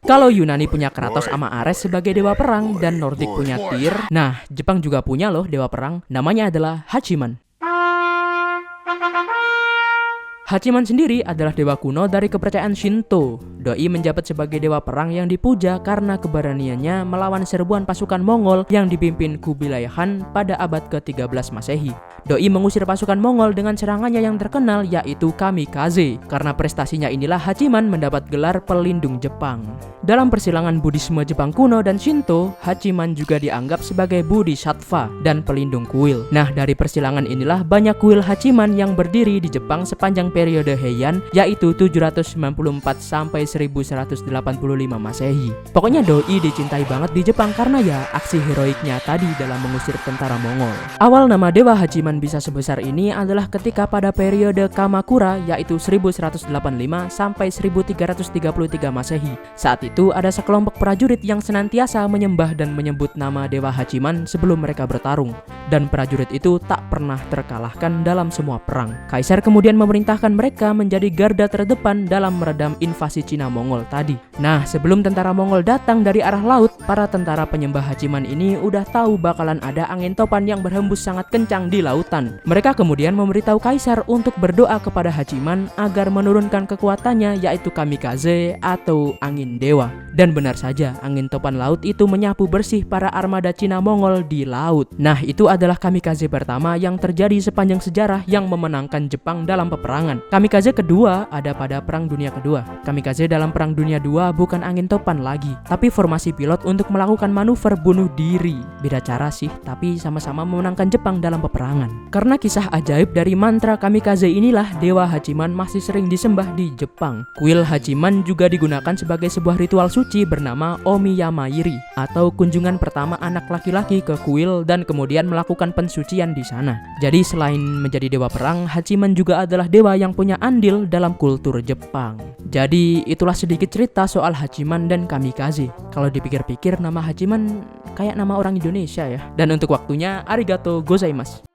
Kalau Yunani punya Kratos sama Ares sebagai dewa perang dan Nordik punya Tyr, nah Jepang juga punya loh dewa perang, namanya adalah Hachiman. Hachiman sendiri adalah dewa kuno dari kepercayaan Shinto. Doi menjabat sebagai dewa perang yang dipuja karena keberaniannya melawan serbuan pasukan Mongol yang dipimpin Kubilai Khan pada abad ke-13 Masehi. Doi mengusir pasukan Mongol dengan serangannya yang terkenal yaitu Kamikaze. Karena prestasinya inilah Hachiman mendapat gelar pelindung Jepang. Dalam persilangan Buddhisme Jepang kuno dan Shinto, Hachiman juga dianggap sebagai Bodhisattva dan pelindung kuil. Nah, dari persilangan inilah banyak kuil Hachiman yang berdiri di Jepang sepanjang periode Heian, yaitu 794 sampai 1185 Masehi. Pokoknya Doi dicintai banget di Jepang karena ya aksi heroiknya tadi dalam mengusir tentara Mongol. Awal nama dewa Hachiman bisa sebesar ini adalah ketika pada periode Kamakura, yaitu 1185 sampai 1333 Masehi. Saat itu ada sekelompok prajurit yang senantiasa menyembah dan menyebut nama dewa Hachiman sebelum mereka bertarung, dan prajurit itu tak pernah terkalahkan dalam semua perang. Kaisar kemudian memerintahkan mereka menjadi garda terdepan dalam meredam invasi Cina Mongol tadi. Nah, sebelum tentara Mongol datang dari arah laut, para tentara penyembah Hachiman ini udah tahu bakalan ada angin topan yang berhembus sangat kencang di lautan. Mereka kemudian memberitahu Kaisar untuk berdoa kepada Hachiman agar menurunkan kekuatannya, yaitu Kamikaze atau angin dewa. Dan benar saja, angin topan laut itu menyapu bersih para armada Cina Mongol di laut. Nah, itu adalah Kamikaze pertama yang terjadi sepanjang sejarah yang memenangkan Jepang dalam peperangan. Kamikaze kedua ada pada Perang Dunia Kedua. Kamikaze dalam Perang Dunia II bukan angin topan lagi, tapi formasi pilot untuk melakukan manuver bunuh diri. Beda cara sih, tapi sama-sama memenangkan Jepang dalam peperangan. Karena kisah ajaib dari mantra Kamikaze inilah dewa Hachiman masih sering disembah di Jepang. Kuil Hachiman juga digunakan sebagai sebuah ritual suci bernama Omiyamairi, atau kunjungan pertama anak laki-laki ke kuil dan kemudian melakukan pensucian di sana. Jadi selain menjadi dewa perang, Hachiman juga adalah dewa yang punya andil dalam kultur Jepang. Jadi itulah sedikit cerita soal Hachiman dan Kamikaze. Kalau dipikir-pikir nama Hachiman kayak nama orang Indonesia ya. Dan untuk waktunya, arigato gozaimasu.